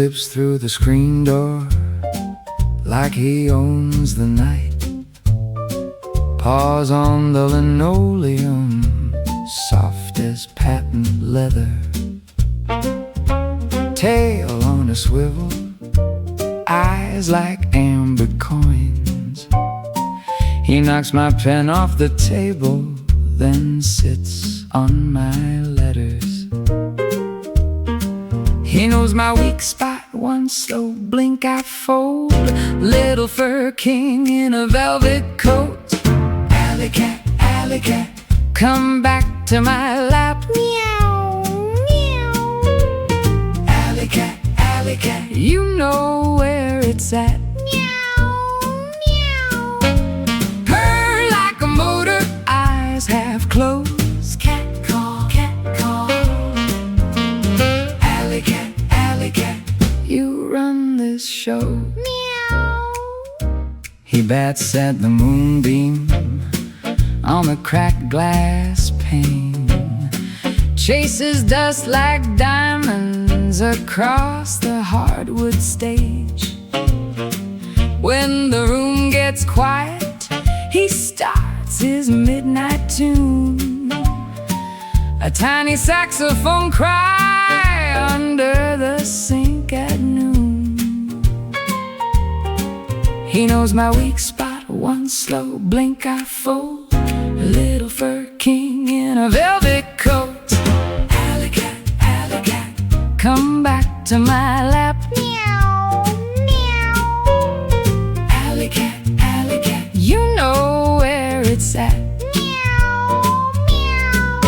slips through the screen door like he owns the night. Paws on the linoleum, soft as patent leather. Tail on a swivel, eyes like amber coins. He knocks my pen off the table, then sits on my letters. He knows my weak spot, one slow blink I fold. Little fur king in a velvet coat. Alley cat, come back to my lap. Meow, meow. Alley cat, you know where it's at. Meow, meow. Purr like a motor, eyes half closed. Cat call, alley cat, you run this show. Meow. He bats at the moonbeam on the cracked glass pane, chases dust like diamonds across the hardwood stage. When the room gets quiet, he starts his midnight tune, a tiny saxophone cry under the sink at noon. He knows my weak spot, one slow blink I fold. A little fur king in a velvet coat. Alley cat, come back to my lap. Meow, meow. Alley cat, you know where it's at. Meow, meow.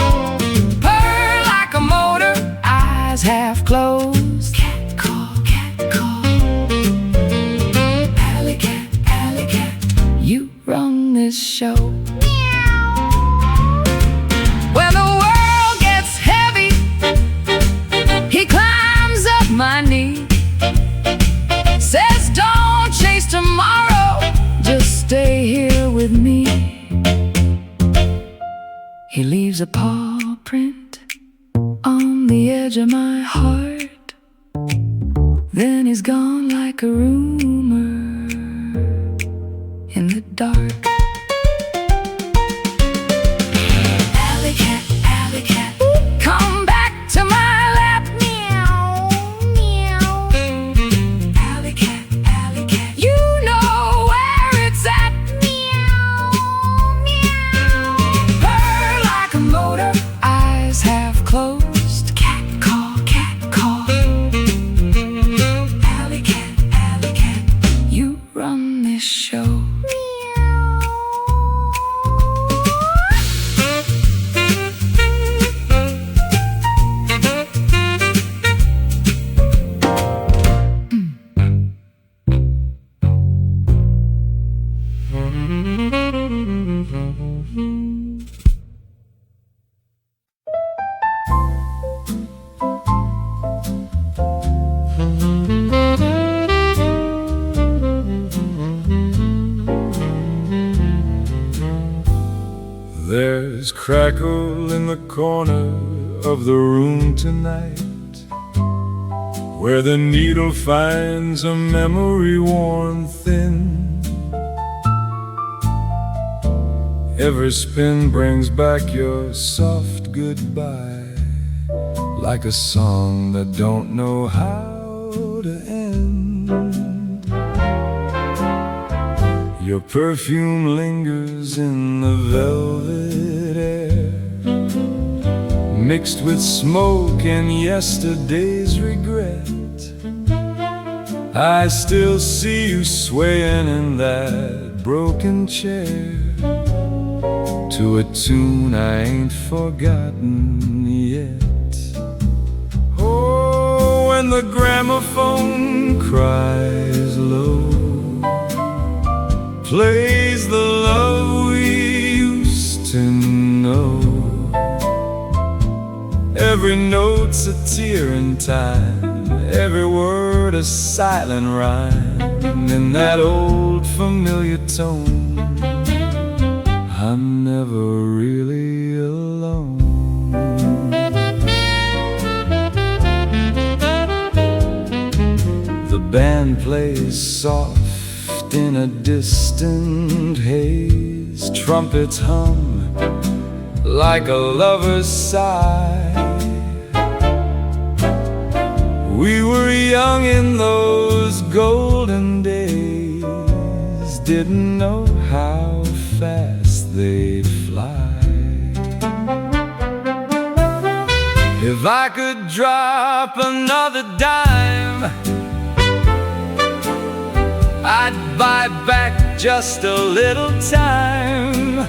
Purr like a motor, eyes half closed. Cat call. Alley cat, you run this show. When the world gets heavy, he climbs up my knee, says don't chase tomorrow, just stay here with me. He leaves a paw print on the edge of my heart, then he's gone like a rumor in the dark. Alley cat, come back to my lap. Meow, meow. Alley cat, you know where it's at. Meow, meow. Purr like a motor, eyes half closed. Cat call. Alley cat, you run this show. There's crackle in the corner of the room tonight, where the needle finds a memory worn thin. Every spin brings back your soft goodbye, like a song that don't know how to end. Your perfume lingers in the velvet air, mixed with smoke and yesterday's regret. I still see you swaying in that broken chair, to a tune I ain't forgotten yet. Oh, when the gramophone cries low, plays the love we used to know. Every note's a tear in time, every word a silent rhyme, in that old familiar tone. I'm never really alone. The band plays soft in a distant haze. Trumpets hum like a lover's sigh. We were young in those golden days, didn't know how fast they'd fly. If I could drop another dime, I'd buy back just a little time.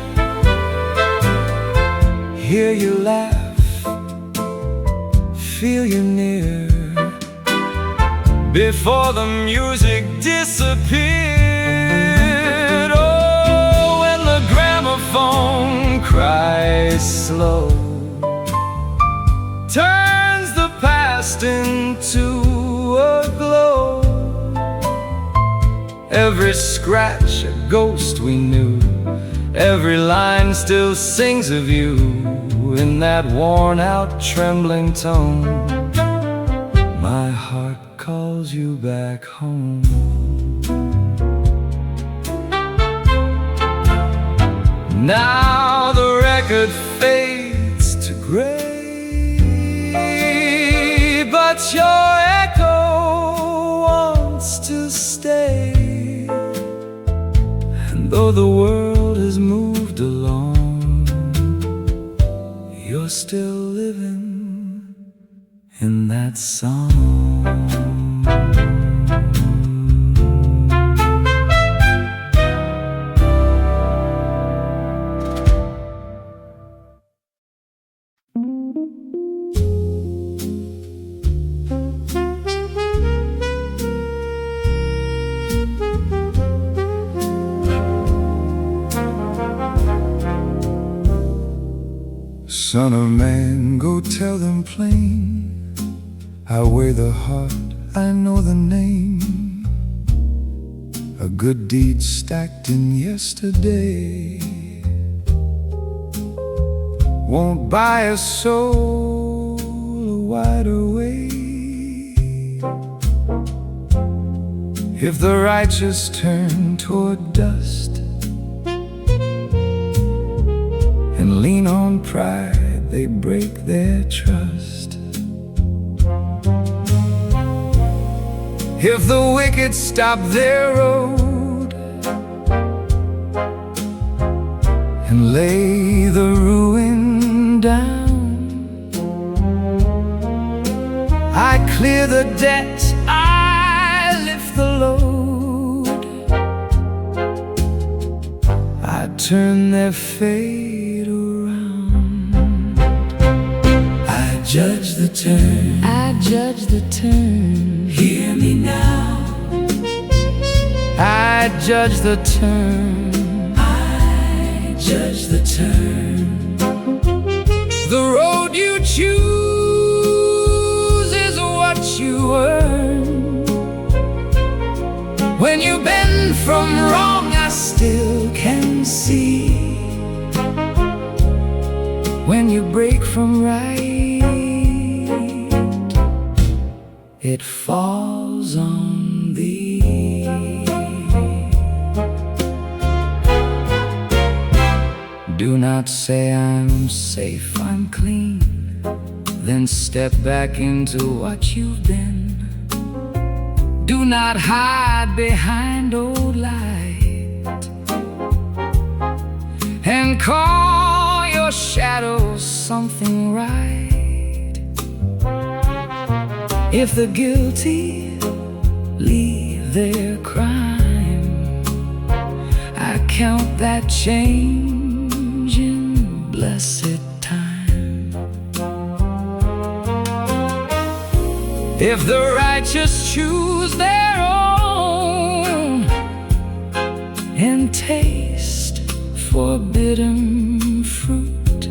Hear you laugh, feel you near, before the music disappeared. Oh, when the gramophone cries slow, turns the past into a glow. Every scratch a ghost we knew, every line still sings of you in that worn-out, trembling tone. My heart calls you back home. Now the record fades to gray, but your echo wants to stay. And though the world has moved along, you're still living in that song. Son of man, go tell them plain, I weigh the heart, I know the name. A good deed stacked in yesterday won't buy a soul a wider way. If the righteous turn toward dust and lean on pride, they break their trust. If the wicked stop their road and lay the ruin down, I clear the debt, I lift the load, I turn their fate around. I judge the turn, I judge the turn. Hear me now. I judge the turn, I judge the turn. The road you choose is what you earn. When you bend from wrong, I still can see. When you break from right, it falls on thee. Do not say I'm safe, I'm clean, then step back into what you've been. Do not hide behind old light and call your shadows something right. If the guilty leave their crime, I count that change in blessed time. If the righteous choose their own and taste forbidden fruit,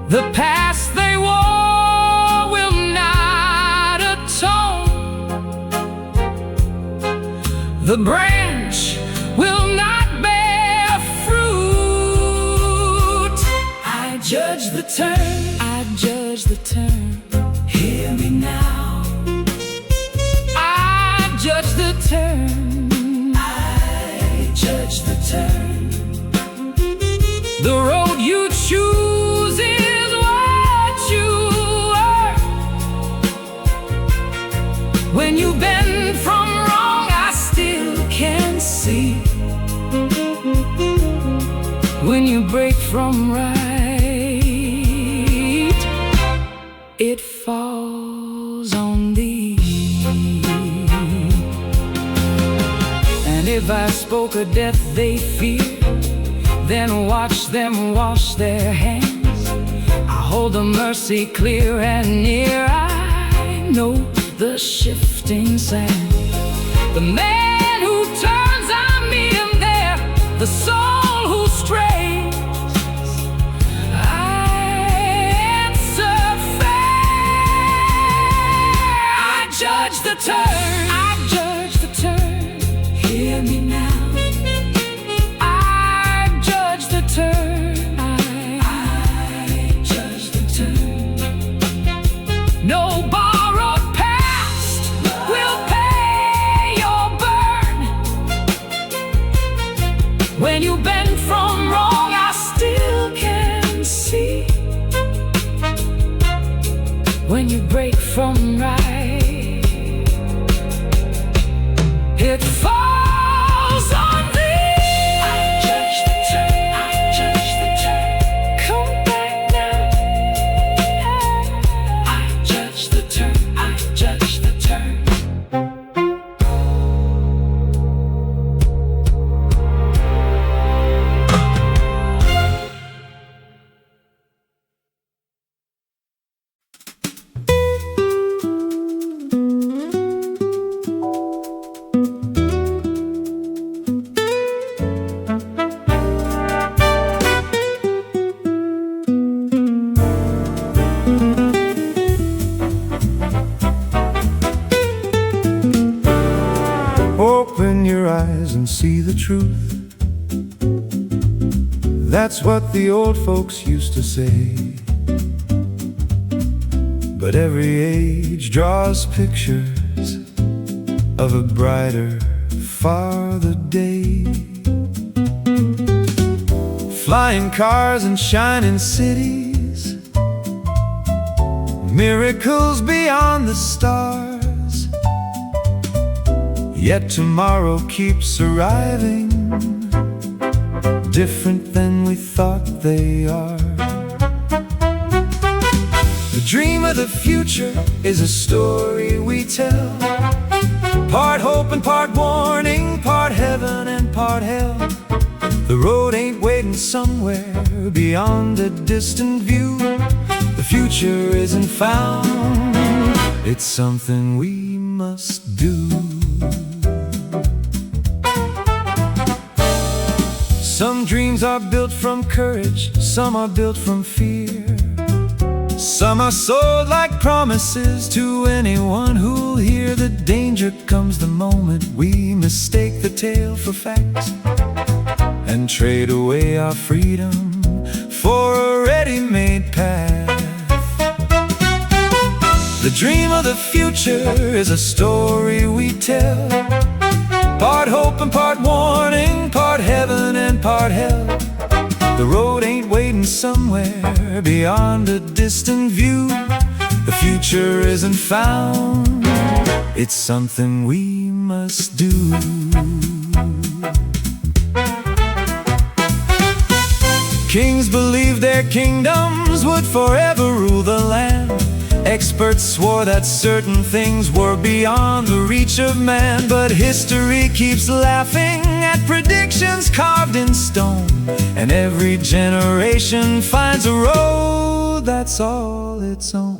the past they wore will not atone. The branch will not bear fruit. I judge the turn, I judge the turn. Hear me now. you bend from wrong, I still can see. When you break from right, it falls on thee. And if I spoke of death they fear, then watch them wash their hands. I hold the mercy clear and near. I know the shifting sand. The man who turns, I meet him there. The soul who strays, I answer fair. I judge the turn, I judge the turn. Hear me now. Turn, I judge the turn. No borrowed past will pay your burn. When you bend from wrong, I still can see. When you break from right, it falls on thee. Open your eyes and see the truth. That's what the old folks used to say. But every age draws pictures of a brighter, farther day. Flying cars and shining cities, miracles beyond the stars. Yet tomorrow keeps arriving, different than we thought they are. The dream of the future is a story we tell, part hope and part warning, part heaven and part hell. The road ain't waiting somewhere beyond a distant view. The future isn't found, it's something we must do. Some dreams are built from courage, some are built from fear. Some are sold like promises to anyone who'll hear. The danger comes the moment we mistake the tale for facts and trade away our freedom for a ready-made path. The dream of the future is a story we tell, part hope and part warning, part heaven and part hell. The road ain't waiting somewhere beyond a distant view. The future isn't found, it's something we must do. Kings believed their kingdoms would forever rule the land. Experts swore that certain things were beyond the reach of man. But history keeps laughing at predictions carved in stone, and every generation finds a road that's all its own.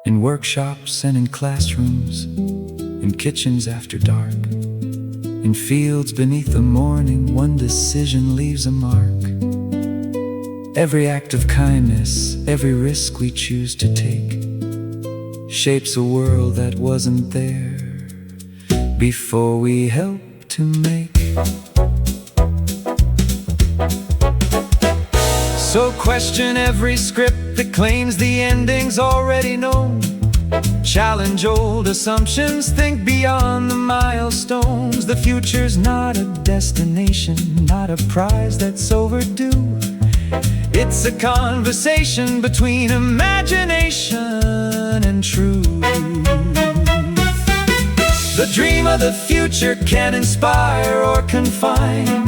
In workshops and in classrooms, in kitchens after dark, in fields beneath the morning, one decision leaves a mark. Every act of kindness, every risk we choose to take, shapes a world that wasn't there before we help to make. So question every script that claims the ending's already known. Challenge old assumptions, think beyond the milestones. The future's not a destination, not a prize that's overdue. It's a conversation between imagination wisdom and truth. The dream of the future can inspire or confine,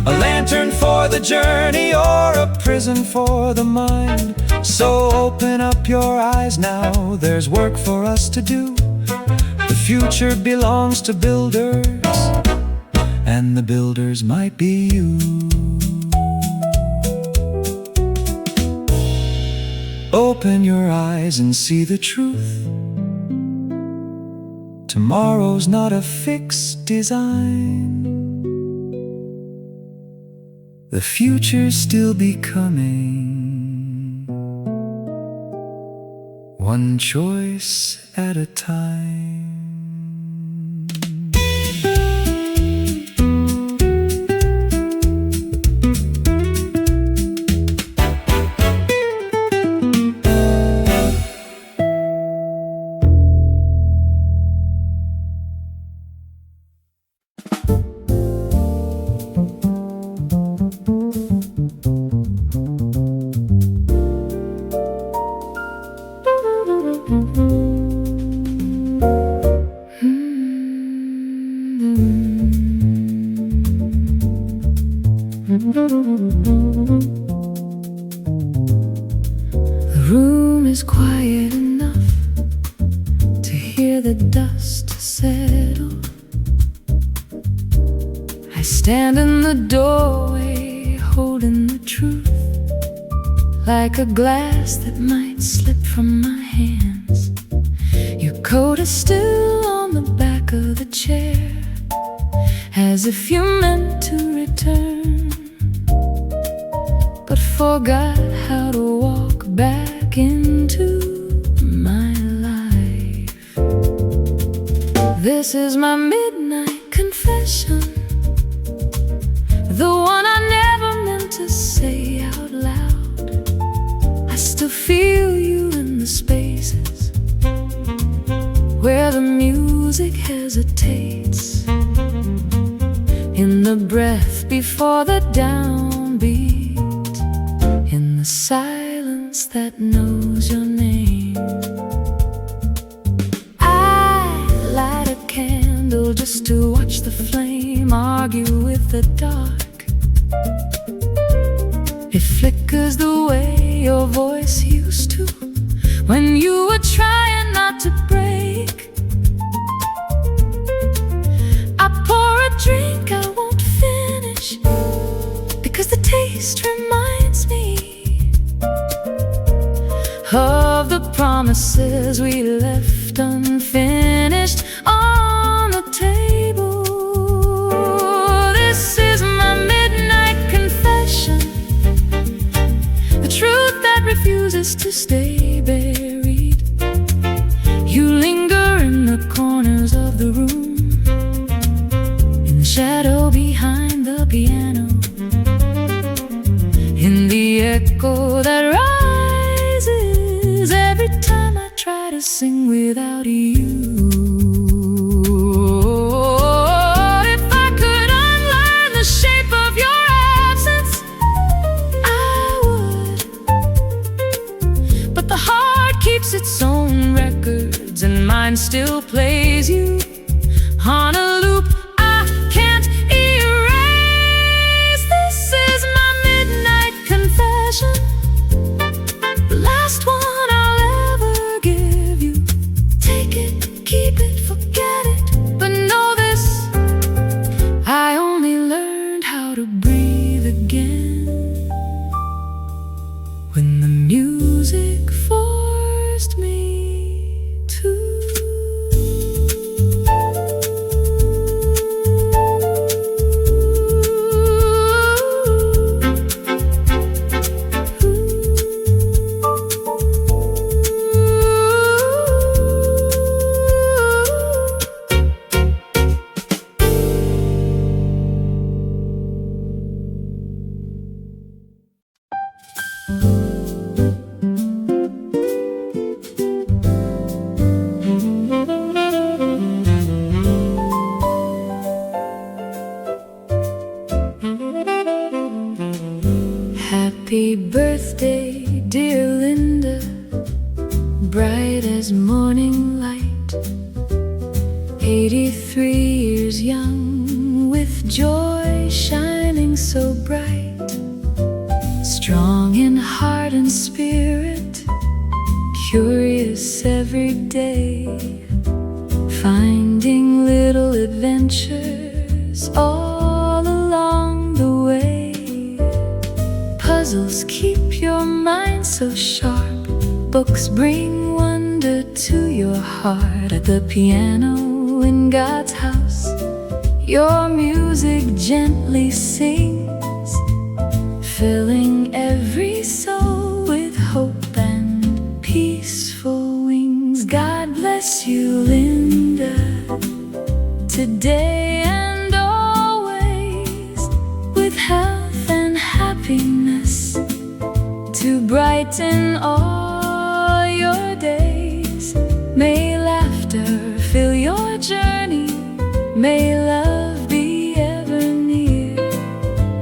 a lantern for the journey or a prison for the mind. So open up your eyes now, there's work for us to do. The future belongs to builders, and the builders might be you. Open your eyes and see the truth. Tomorrow's not a fixed design. The future's still becoming, one choice at a time. The room is quiet enough to hear the dust settle. I stand in the doorway holding the truth, like a glass that might slip from my hands. Your coat is still on the back of the chair, as if you meant to return, but forgot how to walk back into my life. This is my midnight confession, the one I never meant to say out loud. I still feel you in the spaces where the music hesitates, in the breath before the downbeat, in the silence that knows your name. I light a candle just to watch the flame argue with the dark. It flickers the way your voice used to when you were trying not to break. I pour a drink I won't finish, because the taste reminds me of the promises we left unfinished on the table. This is my midnight confession, the truth that refuses to stay buried. You linger in the corners of the room, in the shadow behind the piano, in the echo that rises every time I try to sing without you. If I could unlearn the shape of your absence, I would, but the heart keeps its own records, and mine still plays you on a loop I can't erase. This is my midnight confession, the last one I'll ever give you. Take it, keep it, forget it, but know this: I only learned how to breathe again when the music forced me to. morning light. 83 years young, with joy shining so bright. Strong in heart and spirit, curious every day, finding little adventures all along the way. Puzzles keep your mind so sharp, books bring wonder to your heart. At the piano in God's house, your music gently sings, filling every soul with hope and peaceful wings. God bless you, Linda, today and always, with health and happiness to brighten all your days. May laughter fill your journey, may love be ever near,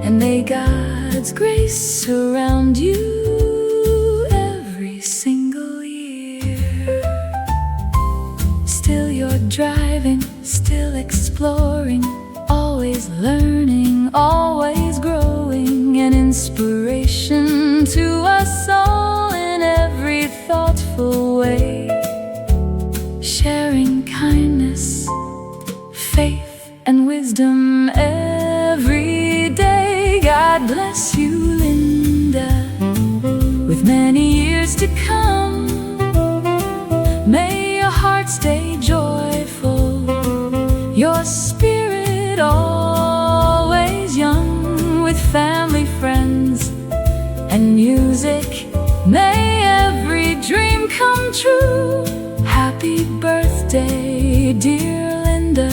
and may God's grace surround you every single year. Still you're driving, still exploring, always learning, always growing, an inspiration to us all in every thoughtful way. Sharing kindness, faith, and wisdom every day. God bless you, Linda, with many years to come. May your heart stay joyful, your spirit always young, with family, friends, and music. May every dream come true. Happy birthday, dear Linda,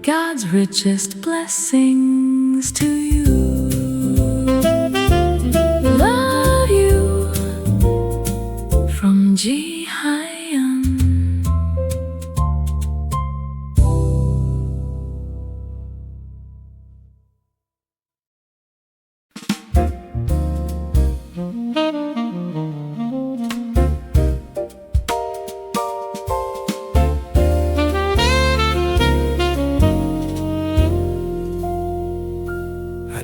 God's richest blessings to you. Love you from Ji Hyun.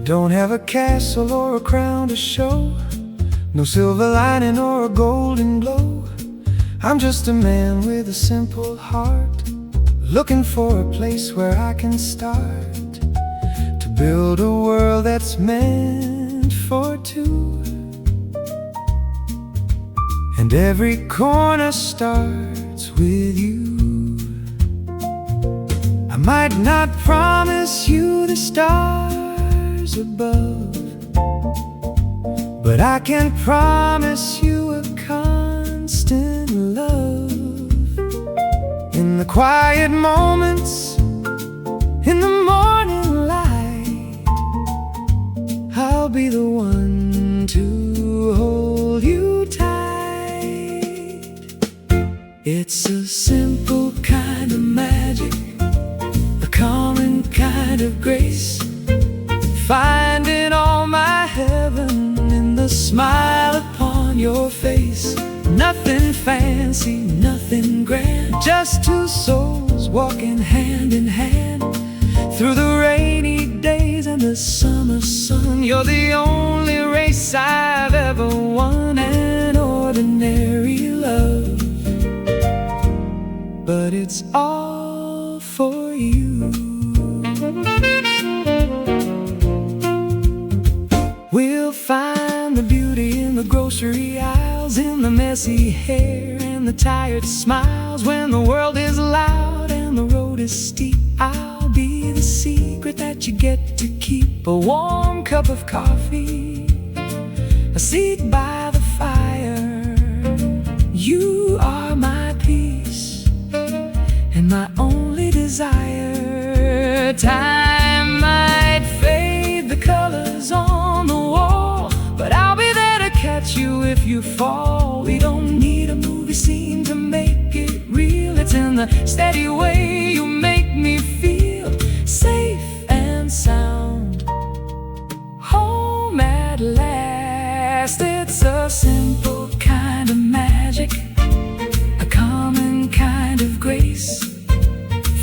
Don't have a castle or a crown to show, no silver lining or a golden glow. I'm just a man with a simple heart, looking for a place where I can start to build a world that's meant for two. And every corner starts with you. I might not promise you the stars above, but I can promise you a constant love. In the quiet moments, in the morning light, I'll be the one to hold you tight. It's a simple kind of magic, a common kind of grace, finding all my heaven in the smile upon your face. Nothing fancy, nothing grand, just two souls walking hand in hand through the rainy days and the summer sun. You're the only race I've ever won, an ordinary love, but it's all for you. We'll find the beauty in the grocery aisles, in the messy hair and the tired smiles. When the world is loud and the road is steep, I'll be the secret that you get to keep. A warm cup of coffee, a seat by the fire. You are my peace and my only desire. Time might fade the colors on the wall, but I'll be there to catch you if you fall. We don't need a movie scene to make it real. It's in the steady way you make me feel, safe and sound, home at last. It's a simple kind of magic, a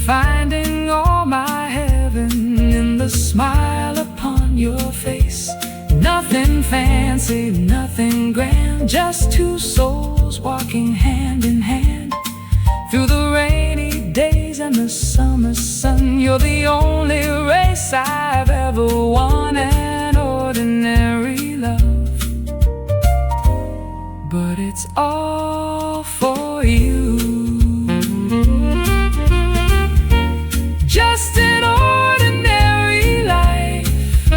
finding all my heaven in the smile upon your face. Nothing fancy, nothing grand, just two souls walking hand in hand through the rainy days and the summer sun. You're the only race I've ever won, an ordinary love, but it's all for you. Just an ordinary life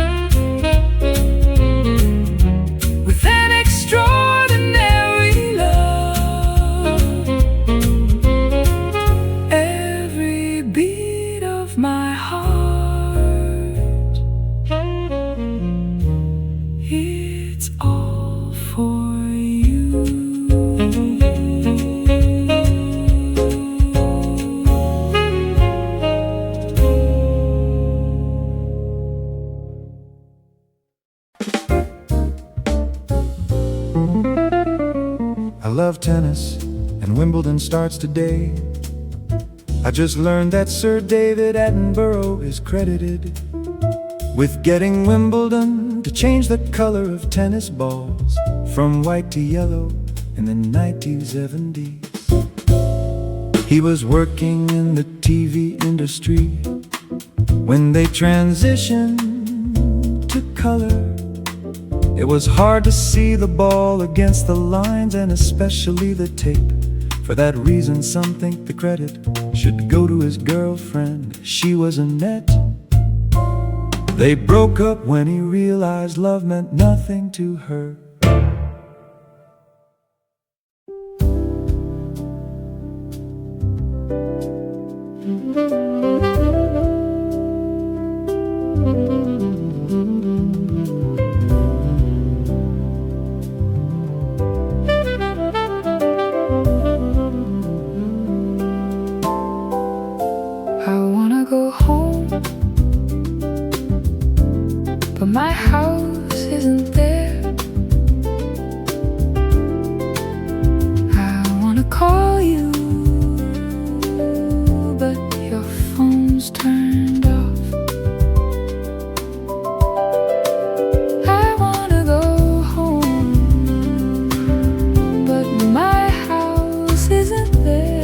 with an extraordinary love. Every beat of my heart, it's all for you. I love tennis, and Wimbledon starts today. I just learned that Sir David Attenborough is credited with getting Wimbledon to change the color of tennis balls from white to yellow in the 1970s. He was working in the TV industry when they transitioned to color. It was hard to see the ball against the lines, and especially the tape. For that reason, some think the credit should go to his girlfriend. She was Annette. They broke up when he realized love meant nothing to her. Go home, but my house isn't there. I wanna call you, but your phone's turned off. I wanna go home, but my house isn't there.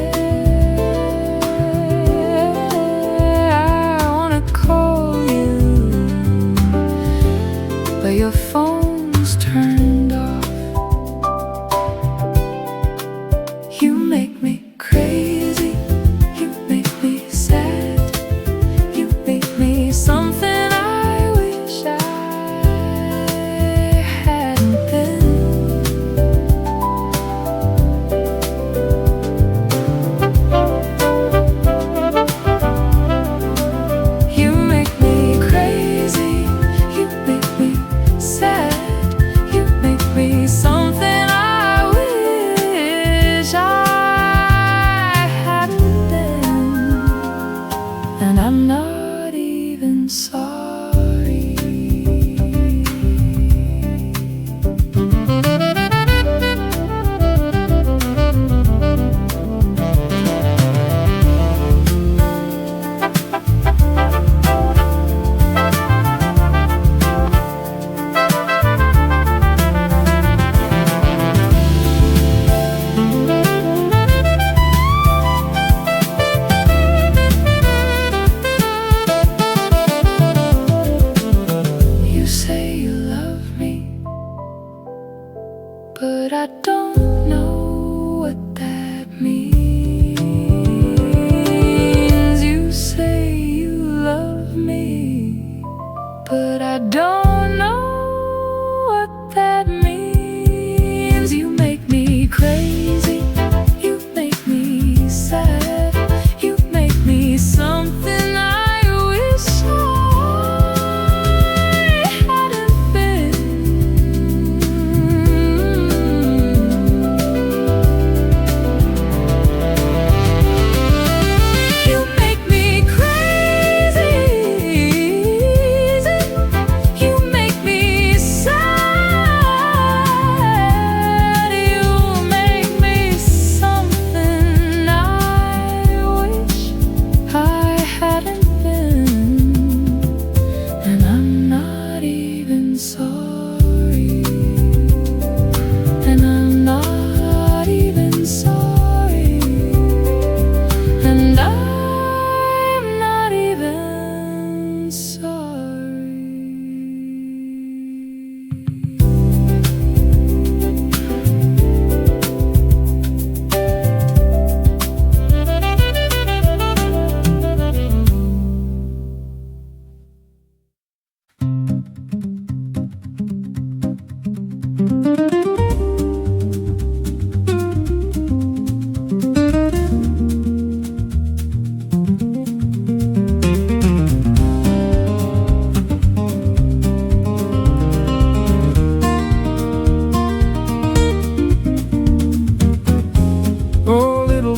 But your phone's turned off. You make me crazy, you make me sad, you make me something I wish I hadn't been. You make me crazy, you make me sad.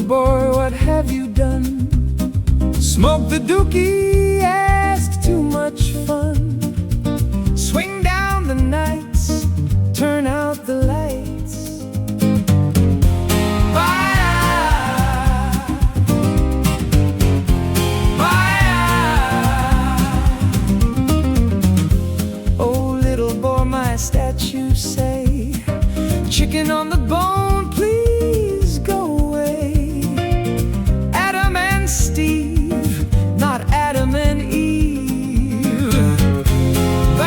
boy, what have you done? Smoke the dookie, ask too much fun. Swing down the nights, turn out the lights. Bye, bye. Oh, little boy, my statues say, chicken on the bone, please go away. Adam and Steve, not Adam and Eve. Bye,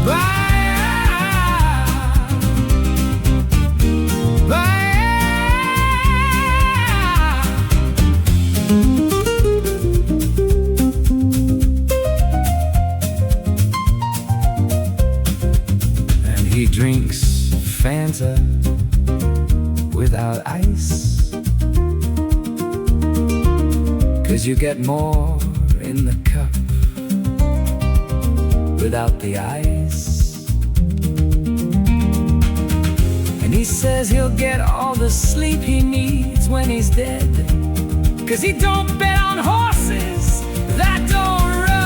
bye, bye. And he drinks Fanta without ice, 'cause you get more in the cup without the ice. And he says he'll get all the sleep he needs when he's dead, 'cause he don't bet on horses that don't run.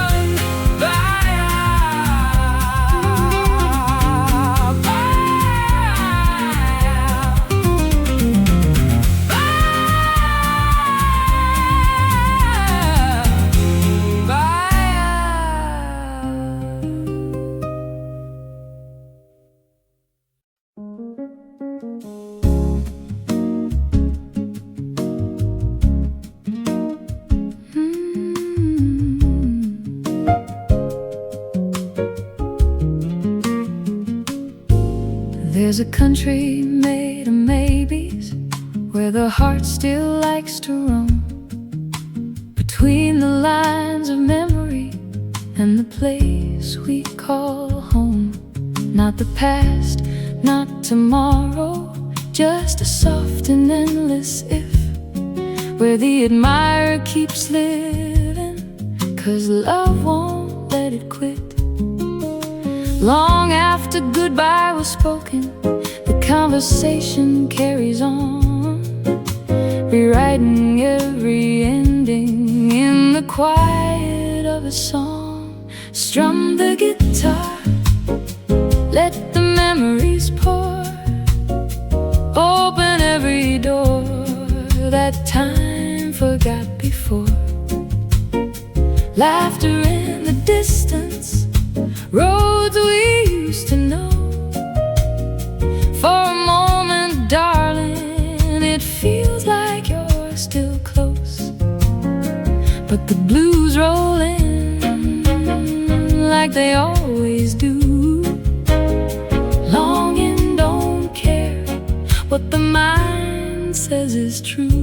There's a country made of maybes, where the heart still likes to roam between the lines of memory and the place we call home. Not the past, not tomorrow, just a soft and endless if, where the admirer keeps living, 'cause love won't let it quit. Long after goodbye was spoken, the conversation carries on, rewriting every ending in the quiet of a song. Strum the guitar, let the memories pour, open every door that time forgot before. Laughter in the distance, roads we used to know. For a moment, darling, it feels like you're still close, but the blues roll in like they always do. Longing, don't care what the mind says is true.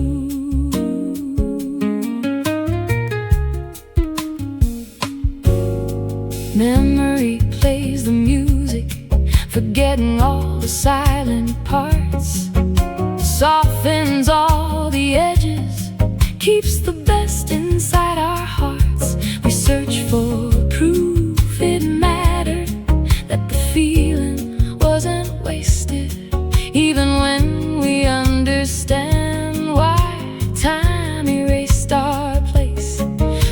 Memory plays the music, forgetting all the silent parts, softens all the edges, keeps the best inside our hearts. We search for proof it mattered, that the feeling wasn't wasted, even when we understand why time erased our place.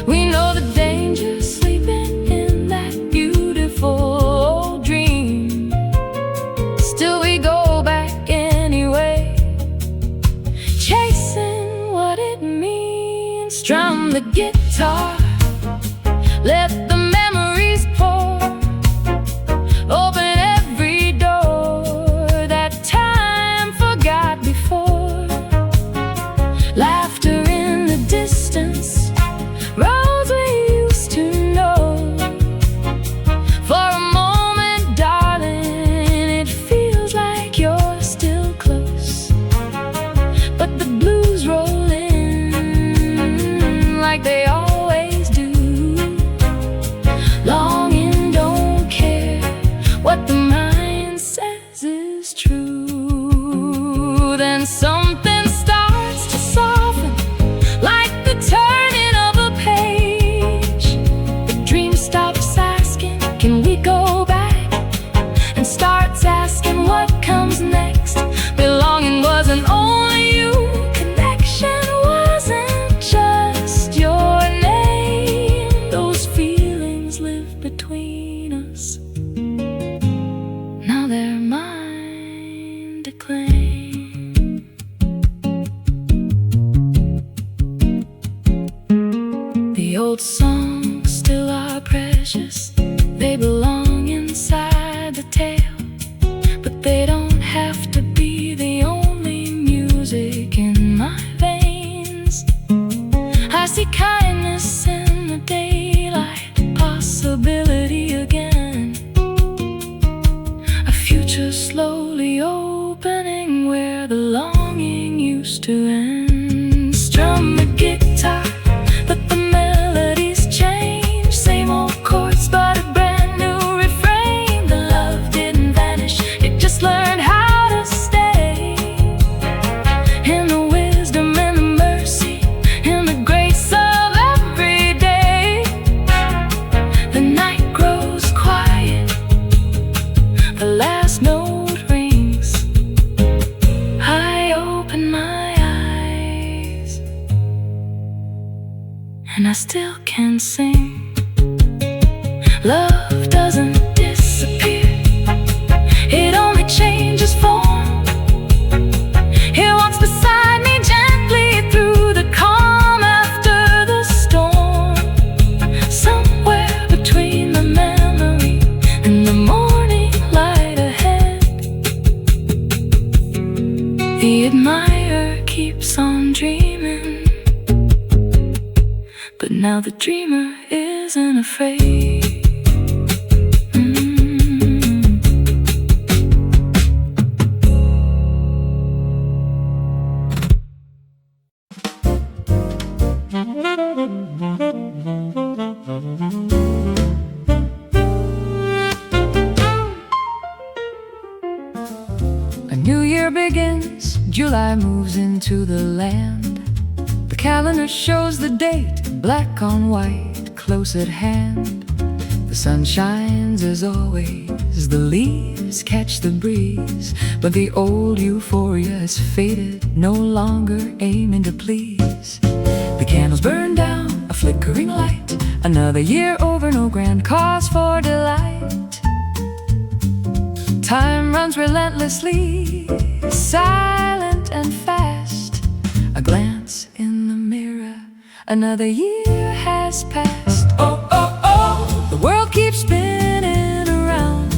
We know the danger sleeping in that beautiful old dream. Still we go back anyway, chasing what it means. Strum the guitar, let the memories pour, open every door that time forgot before. Laughter in the distance, roads we used to know. For a moment, darling, it feels like you're still close, but the blues roll in like they always do. Longing, don't care what the mind says is true. Then something starts to soften, like the turning of a page. The dream stops asking, can we go back? And starts asking what comes next. old songs still are precious. They belong inside the tale, but they don't have to be the only music in my veins. I see kindness in the daylight, possibility again, a future slowly opening where the longing used to end. Strum the guitar, but the melodies change. Same old chords, but a brand new refrain. The love didn't vanish, it just learned how to stay. In the wisdom and the mercy, in the grace of every day. The night grows quiet, the last note rings. I open my eyes, and I still can sing. Love doesn't disappear, it only changes form. It walks beside me gently through the calm after the storm. Somewhere between the memory and the morning light ahead, the admirer keeps on dreaming, but now the dreamer isn't afraid. A new year begins, July moves into the land. The calendar shows the date, black on white, close at hand. The sun shines as always, the leaves catch the breeze, but the old euphoria has faded, no longer aiming to please. The candles burn down, a flickering light, another year over, no grand cause for delight. Time runs relentlessly, silent and fast. A glance in the mirror, another year has passed. Oh, oh, oh, the world keeps spinning around.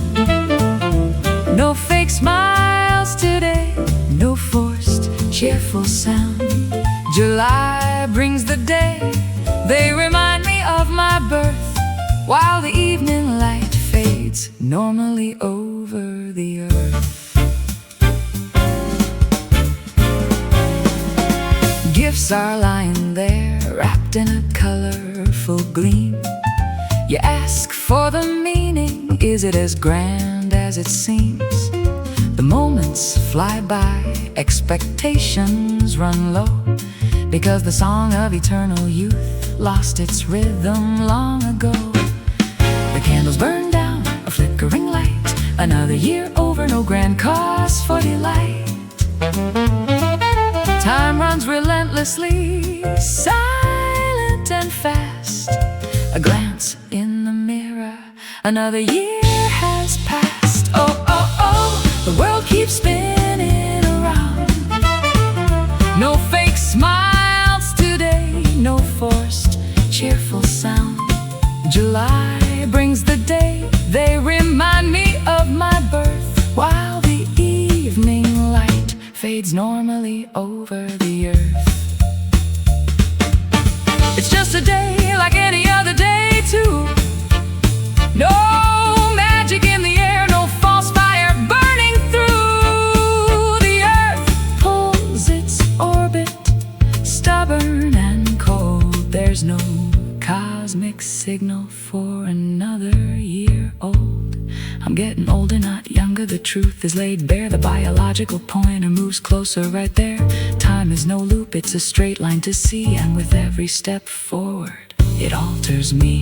No fake smiles today, no forced cheerful sound. July brings the day, they remind me of my birth, while the evening light fades normally over the earth. Gifts are lying there, wrapped in a colorful gleam. You ask for the meaning, is it as grand as it seems? The moments fly by, expectations run low, because the song of eternal youth lost its rhythm long ago. The candles burn down, a flickering light, another year over, no grand cause for delight. Time runs relentlessly, silent and fast. A glance in the mirror, another year has passed. Oh, oh, oh, the world keeps spinning around. No fake smiles today, no forced cheerful sound. July brings the day, they remind me of my birth, while the evening light fades normally over the earth. It's just a day like any other day too. No magic in the air, no false fire burning through. The earth pulls its orbit, stubborn and cold. There's no cosmic signal for another year old. I'm getting older, not younger, the truth is laid bare. The biological pointer moves closer right there. Time is no loop, it's a straight line to see, and with every step forward, it alters me.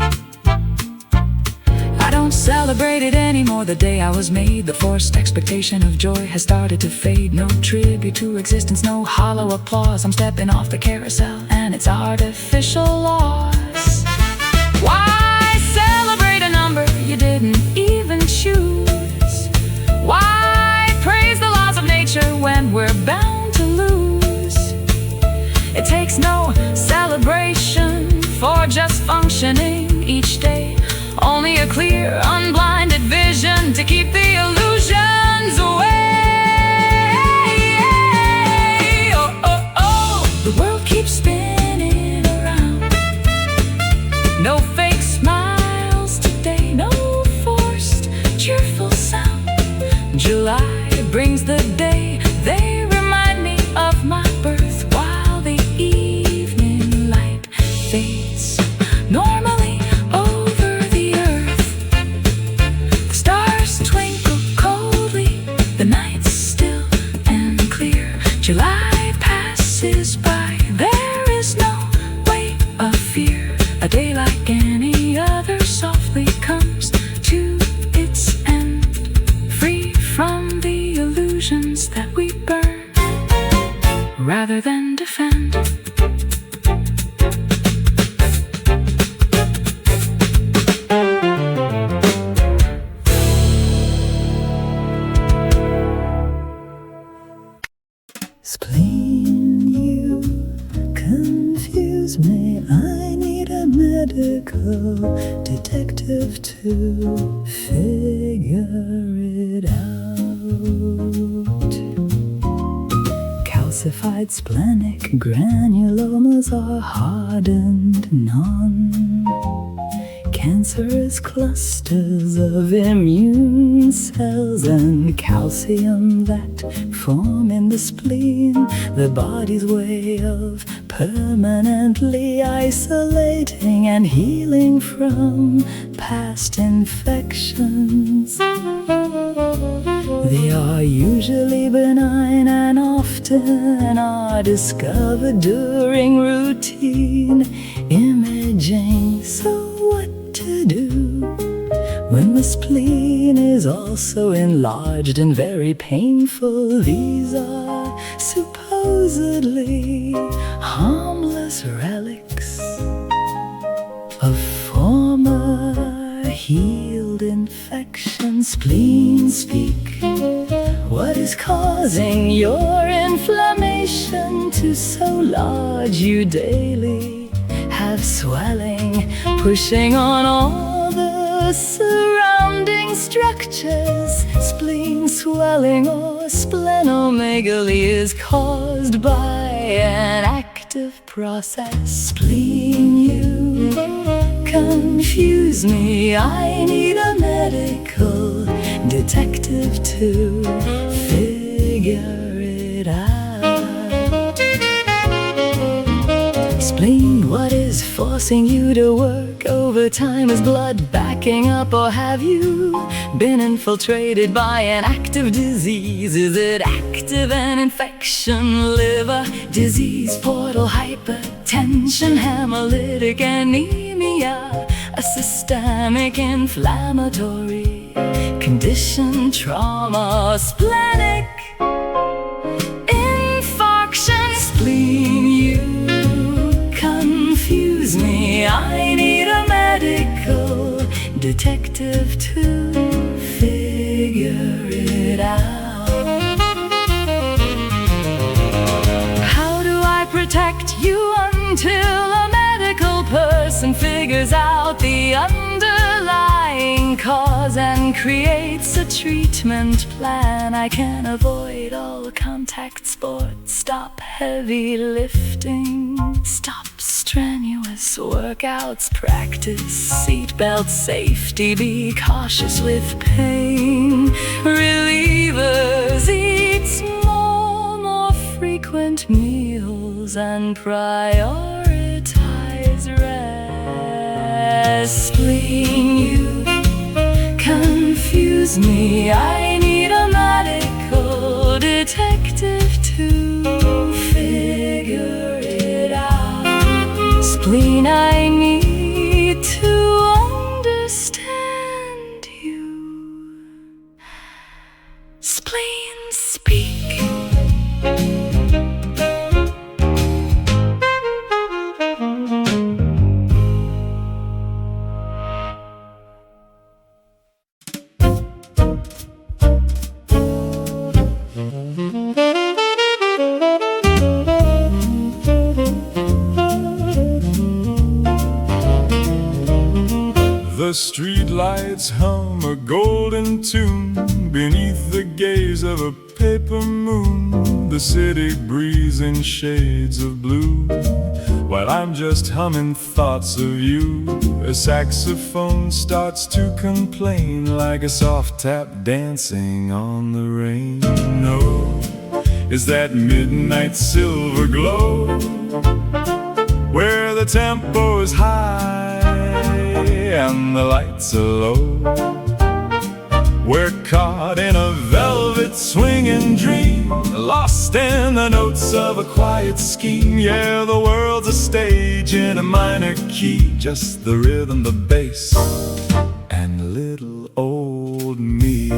I don't celebrate it anymore, the day I was made. The forced expectation of joy has started to fade. No tribute to existence, no hollow applause. I'm stepping off the carousel, and it's artificial loss. Why celebrate a number you didn't even choose? Why praise the laws of nature when we're bound to lose? It takes no celebration for just function. functioning each day. Only a clear, unblinded vision to keep the illusions away. Oh, oh, oh, the world keeps spinning around. No fake smiles today, no forced cheerful sound. July brings the day, they remind me of my birth, while the evening light fades normally over the earth. The stars twinkle coldly, the night's still and clear. July passes by, there is no weight of fear. A day like any other softly comes to its end, free from the illusions that we burn rather than defend. Spleen, you confuse me. I need a medical detective to figure it out. Calcified splenic granulomas are hardened non-cancerous clusters of immune cells and calcium that form in the spleen, the body's way of permanently isolating and healing from past infections. They are usually benign and often are discovered during routine imaging. So what to do when the spleen is also enlarged and very painful? These are supposedly harmless relics of former healed infections. Spleen, speak. What is causing your inflammation to so large you daily have swelling, pushing on all the surrounding structures? Spleen swelling or splenomegaly is caused by an active process. Spleen, you confuse me. I need a medical detective to figure it out. Spleen, what is forcing you to work overtime? Is blood backing up, or have you been infiltrated by an active disease? Is it active an infection, liver disease, portal hypertension, hemolytic anemia, a systemic inflammatory condition, trauma, splenic infarction? Spleen, you confuse me. I need a medical detective to figure it out. How do I protect you until a medical person figures out the underlying cause and creates a treatment plan? I can avoid all contact sports, stop heavy lifting, stop strenuous workouts, practice seatbelt safety, be cautious with pain relievers, eat small, more frequent meals, and prioritize rest. Spleen, you confuse me. I need a medical detective to figure it out. Spleen, I need to understand you. Spleen, speak. the streetlights hum a golden tune beneath the gaze of a paper moon. The city breathes in shades of blue, while I'm just humming thoughts of you. A saxophone starts to complain, like a soft tap dancing on the rain. Oh, is that midnight silver glow, where the tempo is high and the lights are low. We're caught in a velvet swinging dream, lost in the notes of a quiet scheme. Yeah, the world's a stage in a minor key, just the rhythm, the bass, and little old me.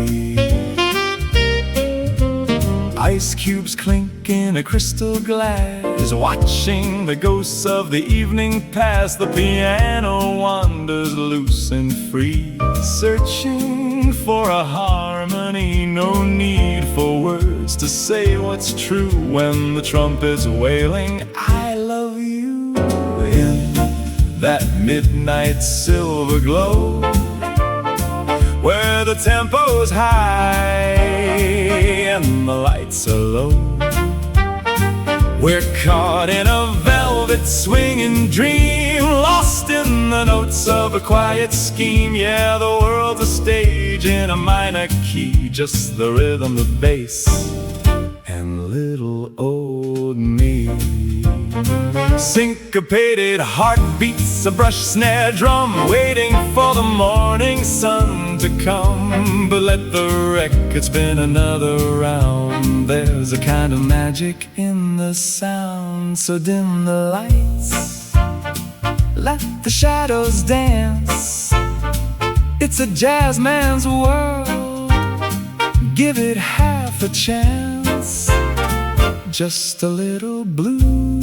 Ice cubes clink in a crystal glass, watching the ghosts of the evening pass. The piano wanders loose and free, searching for a harmony. No need for words to say what's true when the trumpet's wailing, I love you, in that midnight silver glow, where the tempo's high and the lights are low. We're caught in a velvet swinging dream, lost in the notes of a quiet scheme. Yeah, the world's a stage in a minor key, just the rhythm, the bass, and little old me. Syncopated heartbeats, a brush snare drum, waiting for the morning sun to come. But let the record spin another round, there's a kind of magic in the sound. So dim the lights, let the shadows dance. It's a jazz man's world, give it half a chance. Just a little blue,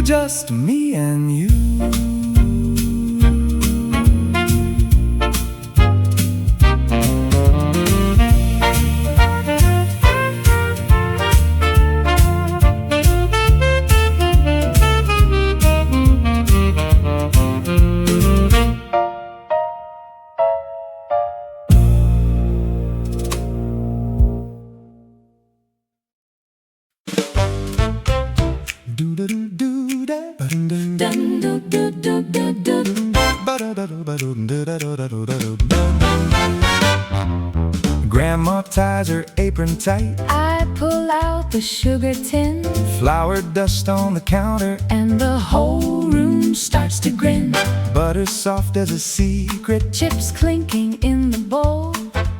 just me and you. Grandma ties her apron tight, I pull out the sugar tin, flour dust on the counter, and the whole room starts to grin. butter soft as a secret. Chips clinking in the bowl,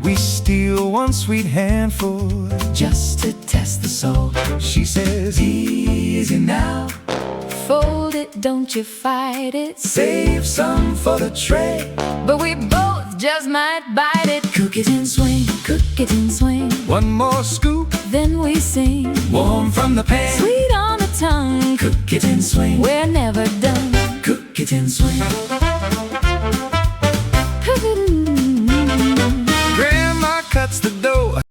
We steal one sweet handful just to test the soul. She says, easy now, Fold it, don't you fight it. save some for the tray. But we both just might bite it. Cook it and swing, cook it and swing. One more scoop, Then we sing, warm from the pan. sweet on the tongue. Cook it and swing, We're never done. cook it and swing.